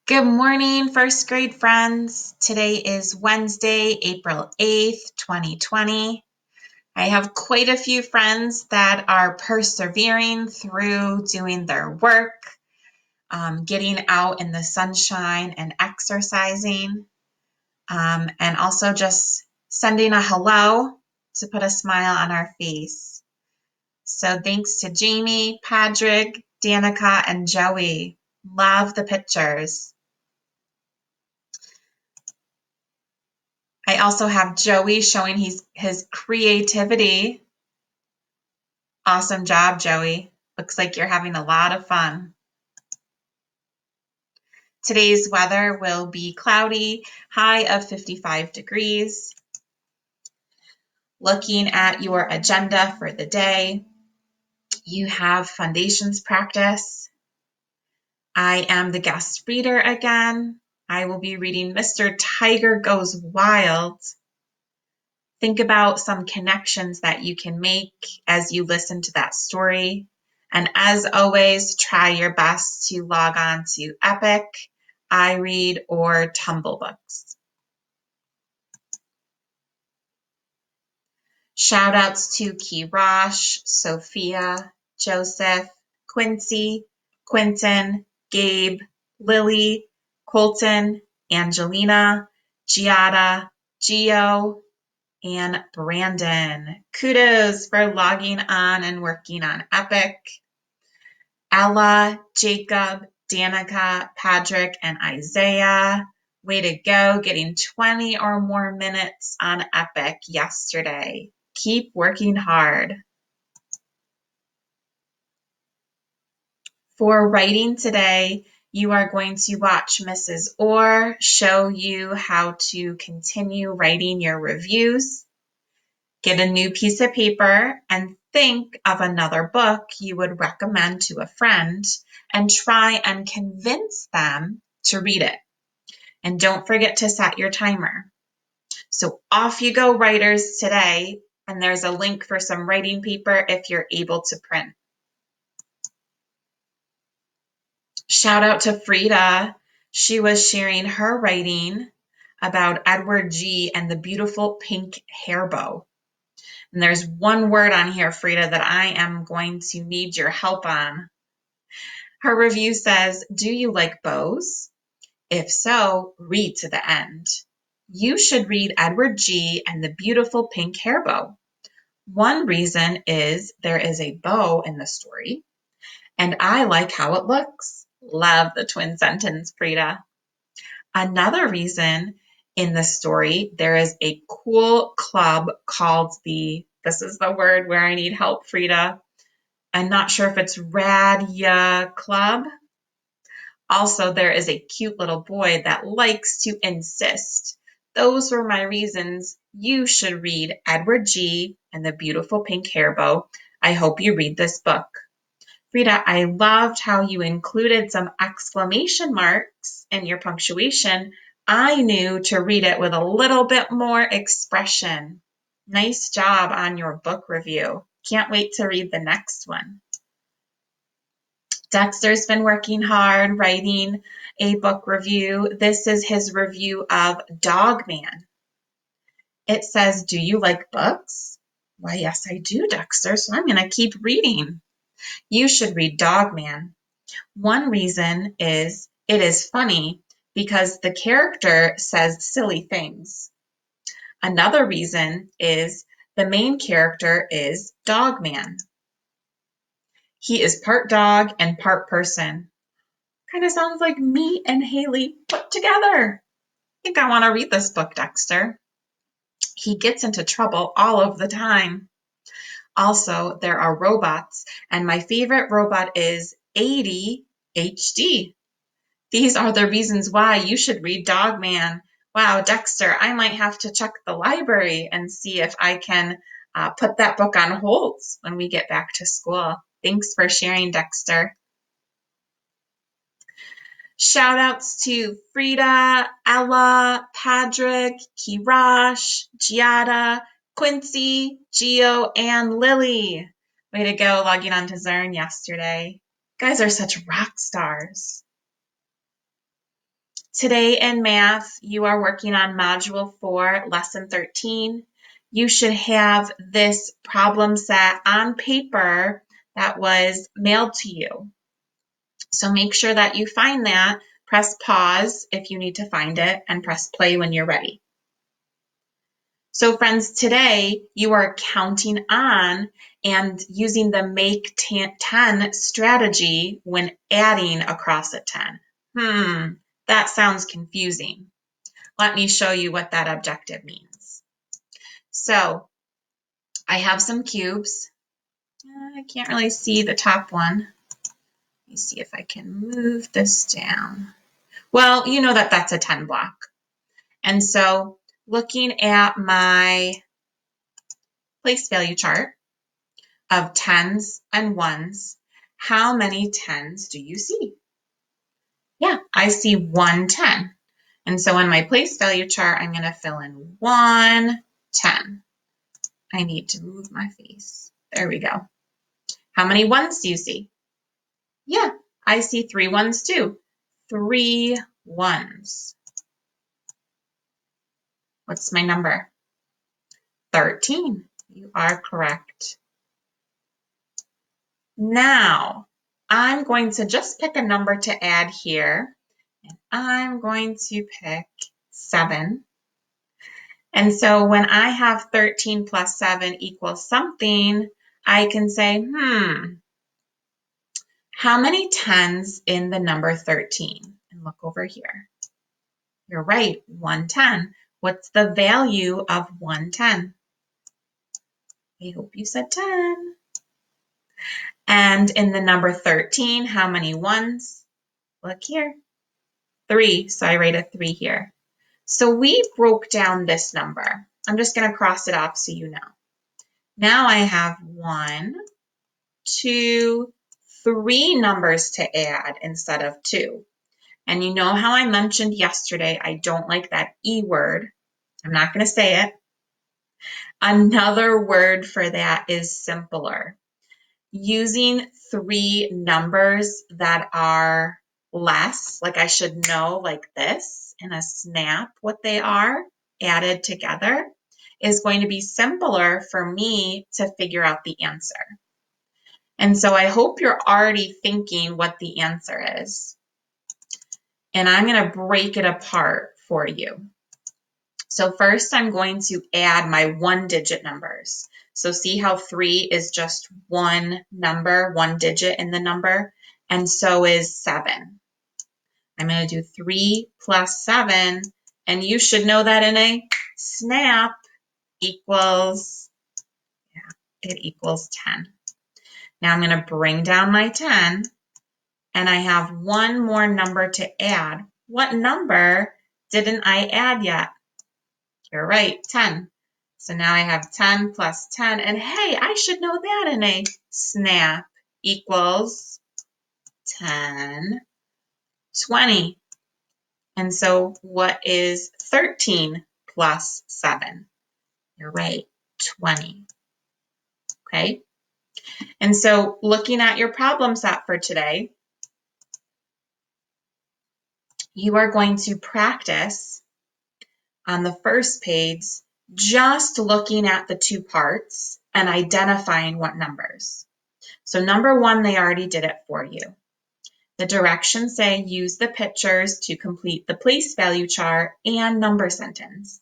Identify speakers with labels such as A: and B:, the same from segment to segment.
A: Good morning, first grade friends. Today is Wednesday, April 8th, 2020. I have quite a few friends that are persevering through doing their work, getting out in the sunshine and exercising, and also just sending a hello to put a smile on our face. So thanks to Jamie, Patrick, Danica, and Joey. Love the pictures. I also have Joey showing his creativity. Awesome job, Joey. Looks like you're having a lot of fun. Today's weather will be cloudy, high of 55 degrees. Looking at your agenda for the day, you have foundations practice. I am the guest reader again. I will be reading Mr. Tiger Goes Wild. Think about some connections that you can make as you listen to that story. And as always, try your best to log on to Epic, iRead, or Tumble Books. Shout outs to Kirosh, Sophia, Joseph, Quincy, Quentin, Gabe, Lily, Colton, Angelina, Giada, Gio, and Brandon. Kudos for logging on and working on Epic. Ella, Jacob, Danica, Patrick, and Isaiah. Way to go, getting 20 or more minutes on Epic yesterday. Keep working hard. For writing today, you are going to watch Mrs. Orr show you how to continue writing your reviews. Get a new piece of paper and think of another book you would recommend to a friend and try and convince them to read it. And don't forget to set your timer. So off you go, writers, today. And there's a link for some writing paper if you're able to print. Shout out to Frida. She was sharing her writing about Edward G. and the beautiful pink hair bow. And there's one word on here, Frida, that I am going to need your help on. Her review says, do you like bows? If so, read to the end. You should read Edward G. and the beautiful pink hair bow. One reason is there is a bow in the story, and I like how it looks. Love the twin sentence, Frida. Another reason in the story, there is a cool club called this is the word where I need help, Frida. I'm not sure if it's Radia Club. Also, there is a cute little boy that likes to insist. Those were my reasons you should read Edward G. and the Beautiful Pink Hair Bow. I hope you read this book. Frida, I loved how you included some exclamation marks in your punctuation. I knew to read it with a little bit more expression. Nice job on your book review. Can't wait to read the next one. Dexter's been working hard writing a book review. This is his review of Dog Man. It says, do you like books? Why, yes, I do, Dexter, so I'm going to keep reading. You should read Dog Man. One reason is it is funny because the character says silly things. Another reason is the main character is Dog Man. He is part dog and part person. Kind of sounds like me and Haley put together. I think I want to read this book, Dexter. He gets into trouble all of the time. Also, there are robots, and my favorite robot is ADHD. These are the reasons why you should read Dog Man. Wow, Dexter, I might have to check the library and see if I can put that book on hold when we get back to school. Thanks for sharing, Dexter. Shout outs to Frida, Ella, Patrick, Kirosh, Giada, Quincy, Gio, and Lily. Way to go logging on to Zern yesterday. You guys are such rock stars. Today in math, you are working on Module 4, Lesson 13. You should have this problem set on paper that was mailed to you. So make sure that you find that. Press pause if you need to find it, and press play when you're ready. So friends, today you are counting on and using the make 10 strategy when adding across a 10. That sounds confusing. Let me show you what that objective means. So I have some cubes. I can't really see the top one. Let me see if I can move this down. Well, you know that that's a 10 block. And so looking at my place value chart of 10s and 1s, how many 10s do you see? Yeah, I see 1 10. And so in my place value chart, I'm going to fill in 1 10. I need to move my face. There we go. How many 1s do you see? Yeah, I see 3 1s too. 3 1s. What's my number? 13. You are correct. Now, I'm going to just pick a number to add here. And I'm going to pick 7. And so when I have 13 plus 7 equals something, I can say, how many 10s in the number 13? And look over here. You're right, 110. What's the value of 110? I hope you said 10. And in the number 13, how many 1s? Look here, 3. So I write a 3 here. So we broke down this number. I'm just going to cross it off so you know. Now I have 1, 2, 3 numbers to add instead of 2. And you know how I mentioned yesterday, I don't like that E word. I'm not going to say it. Another word for that is simpler. Using 3 numbers that are less, like I should know like this in a snap what they are added together, is going to be simpler for me to figure out the answer. And so I hope you're already thinking what the answer is. And I'm going to break it apart for you. So first I'm going to add my 1-digit numbers. So see how 3 is just one number, 1 digit in the number, and so is 7. I'm going to do 3 plus 7, and you should know that in a snap equals, it equals 10. Now I'm going to bring down my 10, and I have one more number to add. What number didn't I add yet? You're right, 10. So now I have 10 plus 10, and hey, I should know that in a snap equals 10, 20. And so what is 13 plus 7? You're right, 20. Okay? And so looking at your problem set for today, you are going to practice on the first page just looking at the 2 parts and identifying what numbers. So number 1, they already did it for you. The directions say use the pictures to complete the place value chart and number sentence.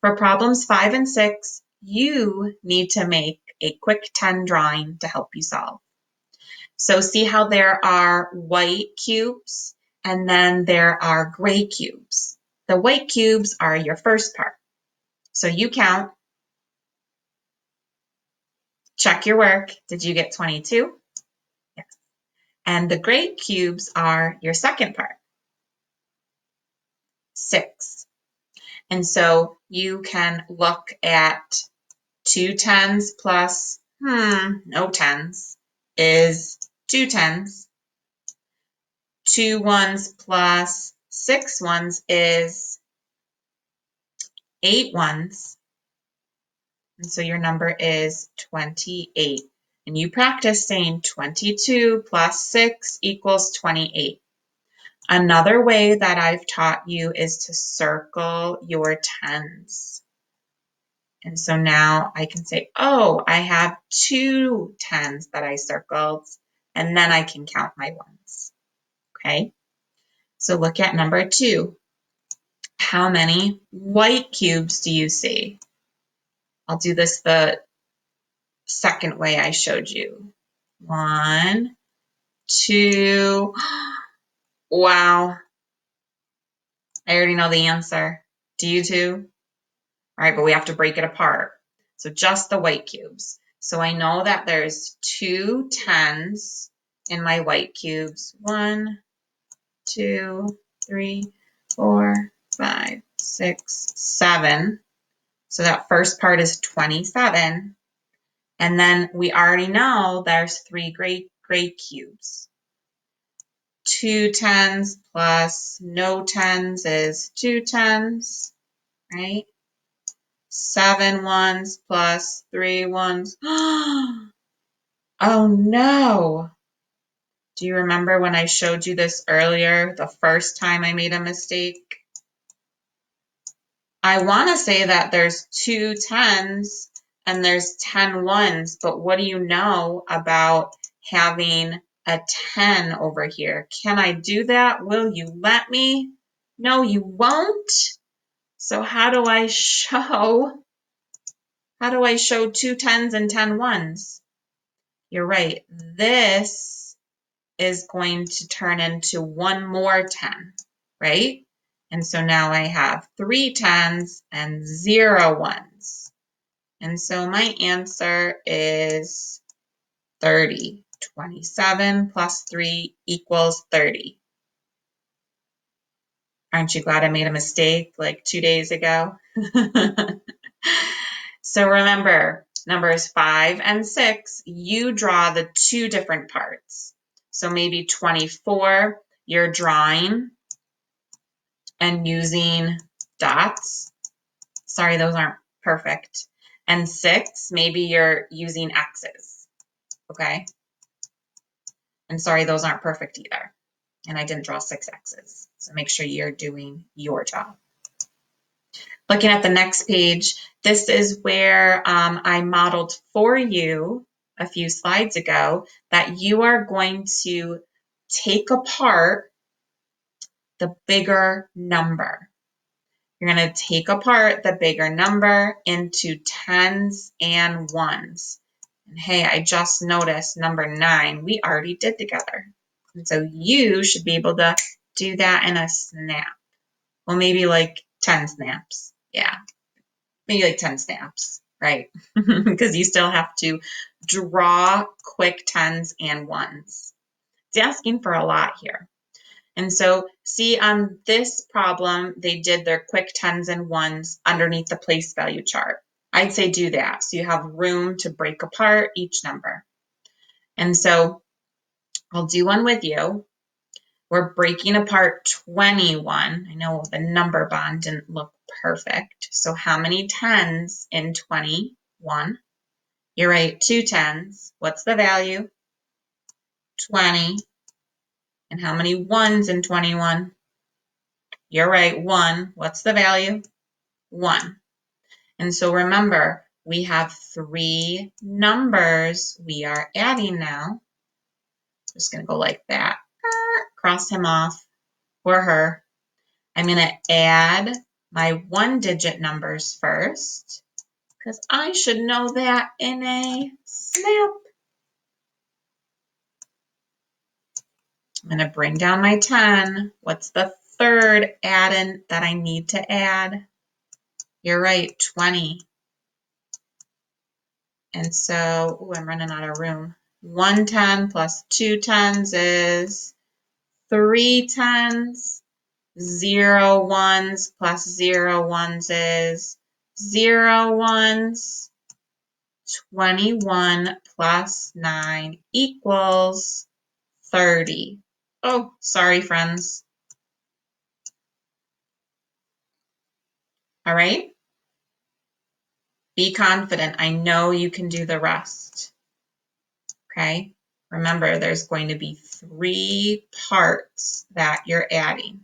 A: For problems 5 and 6, you need to make a quick 10 drawing to help you solve. So see how there are white cubes and then there are gray cubes. The white cubes are your first part. So you count, check your work. Did you get 22? Yes. And the gray cubes are your second part, 6. And so you can look at 2 10s plus, no 10s, is 2 10s. 2 1s plus 6 1s is 8 1s. And so your number is 28. And you practice saying 22 plus 6 equals 28. Another way that I've taught you is to circle your tens. And so now I can say, oh, I have 2 10s that I circled, and then I can count my ones, okay? So look at number 2. How many white cubes do you see? I'll do this the second way I showed you. 1, 2, wow, I already know the answer. Do you too? All right, but we have to break it apart. So just the white cubes. So I know that there's 2 10s in my white cubes. 1, 2, 3, 4, 5, 6, 7. So that first part is 27. And then we already know there's 3 gray cubes. 2 10s plus no 10s is 2 10s, right? 7 ones plus 3 ones. Oh no! Do you remember when I showed you this earlier, the first time I made a mistake? I want to say that there's 2 10s and there's 10 ones, but what do you know about having a 10 over here? Can I do that? Will you let me? No, you won't. So how do I show 2 10s and 10 ones? You're right. This is going to turn into one more 10, right? And so now I have 3 10s and 0 ones. And so my answer is 30. 27 plus 3 equals 30. Aren't you glad I made a mistake like 2 days ago? So remember, numbers 5 and 6, you draw the 2 different parts. So maybe 24, you're drawing and using dots. Sorry, those aren't perfect. And 6, maybe you're using X's, okay? And sorry, those aren't perfect either. And I didn't draw 6 X's. So make sure you're doing your job. Looking at the next page, this is where I modeled for you a few slides ago that you are going to take apart the bigger number. You're going to take apart the bigger number into 10s and 1s. And hey, I just noticed number 9 we already did together. And so you should be able to do that in a snap. Well, maybe like 10 snaps. Yeah. Maybe like 10 snaps, right? Because you still have to draw quick 10s and 1s. It's asking for a lot here. And so see on this problem, they did their quick 10s and 1s underneath the place value chart. I'd say do that so you have room to break apart each number. And so I'll do one with you. We're breaking apart 21. I know the number bond didn't look perfect. So how many 10s in 21? You're right, 2 10s. What's the value? 20. And how many 1s in 21? You're right, 1. What's the value? 1. And so remember, we have 3 numbers we are adding now. Just going to go like that. Cross him off or her. I'm going to add my 1-digit numbers first because I should know that in a snap. I'm going to bring down my 10. What's the third add-in that I need to add? You're right, 20. And so, I'm running out of room. 1 10 plus 2 10s is 3 10s. 0 1s plus 0 1s is 0 1s. 21 plus 9 equals 30. Oh, sorry, friends. All right? Be confident. I know you can do the rest. Okay? Remember, there's going to be 3 parts that you're adding.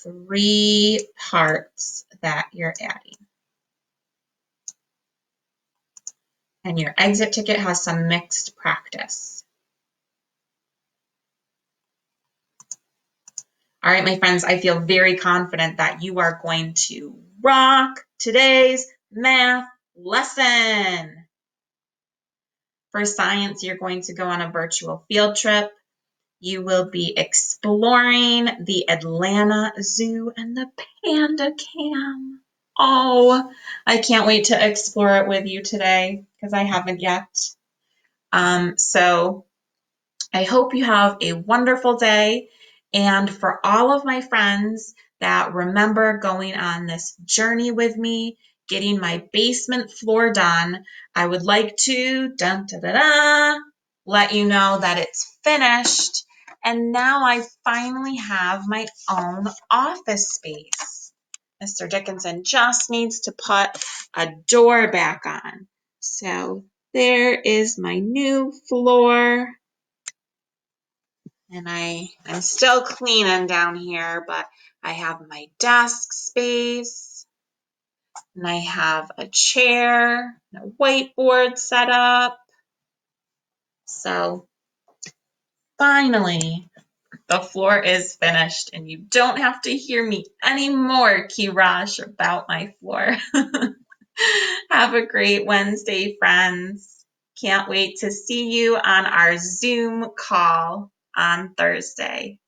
A: 3 parts that you're adding. And your exit ticket has some mixed practice. All right, my friends, I feel very confident that you are going to rock today's math lesson. For science, you're going to go on a virtual field trip. You will be exploring the Atlanta Zoo and the Panda Cam. Oh, I can't wait to explore it with you today because I haven't yet. So I hope you have a wonderful day. And for all of my friends that remember going on this journey with me, getting my basement floor done, I would like to let you know that it's finished. And now I finally have my own office space. Mr. Dickinson just needs to put a door back on. So there is my new floor. And I'm still cleaning down here, but I have my desk space, and I have a chair, and a whiteboard set up. So finally, the floor is finished, and you don't have to hear me anymore, Kirash, about my floor. Have a great Wednesday, friends. Can't wait to see you on our Zoom call on Thursday.